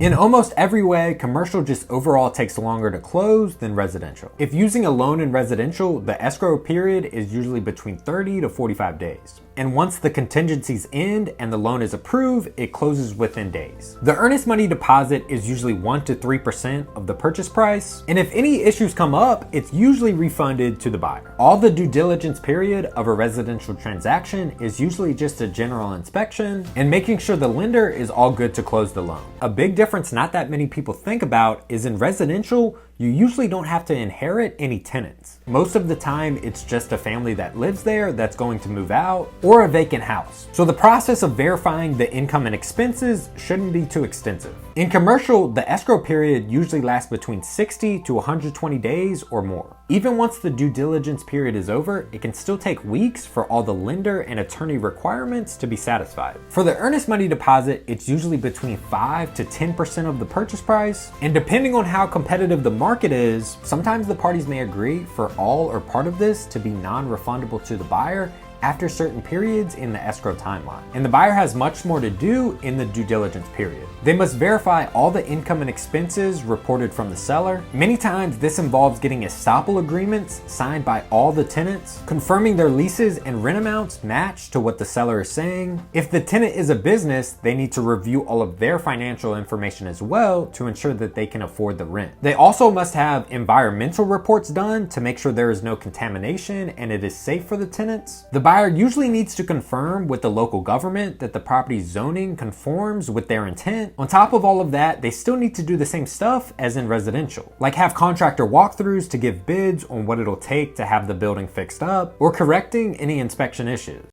In almost every way, commercial just overall takes longer to close than residential. If using a loan in residential, the escrow period is usually between 30 to 45 days. And once the contingencies end and the loan is approved, it closes within days. The earnest money deposit is usually 1 to 3% of the purchase price. And if any issues come up, it's usually refunded to the buyer. All the due diligence period of a residential transaction is usually just a general inspection and making sure the lender is all good to close the loan. A big difference not that many people think about is in residential, you usually don't have to inherit any tenants. Most of the time, it's just a family that lives there that's going to move out, or a vacant house. So the process of verifying the income and expenses shouldn't be too extensive. In commercial, the escrow period usually lasts between 60 to 120 days or more. Even once the due diligence period is over, it can still take weeks for all the lender and attorney requirements to be satisfied. For the earnest money deposit, it's usually between 5 to 10% of the purchase price, and depending on how competitive the market is, sometimes the parties may agree for all or part of this to be non-refundable to the buyer after certain periods in the escrow timeline. And the buyer has much more to do in the due diligence period. They must verify all the income and expenses reported from the seller. Many times this involves getting estoppel agreements signed by all the tenants, confirming their leases and rent amounts match to what the seller is saying. If the tenant is a business, they need to review all of their financial information as well to ensure that they can afford the rent. They also must have environmental reports done to make sure there is no contamination and it is safe for the tenants. The buyer usually needs to confirm with the local government that the property's zoning conforms with their intent. On top of all of that, they still need to do the same stuff as in residential, like have contractor walkthroughs to give bids on what it'll take to have the building fixed up, or correcting any inspection issues.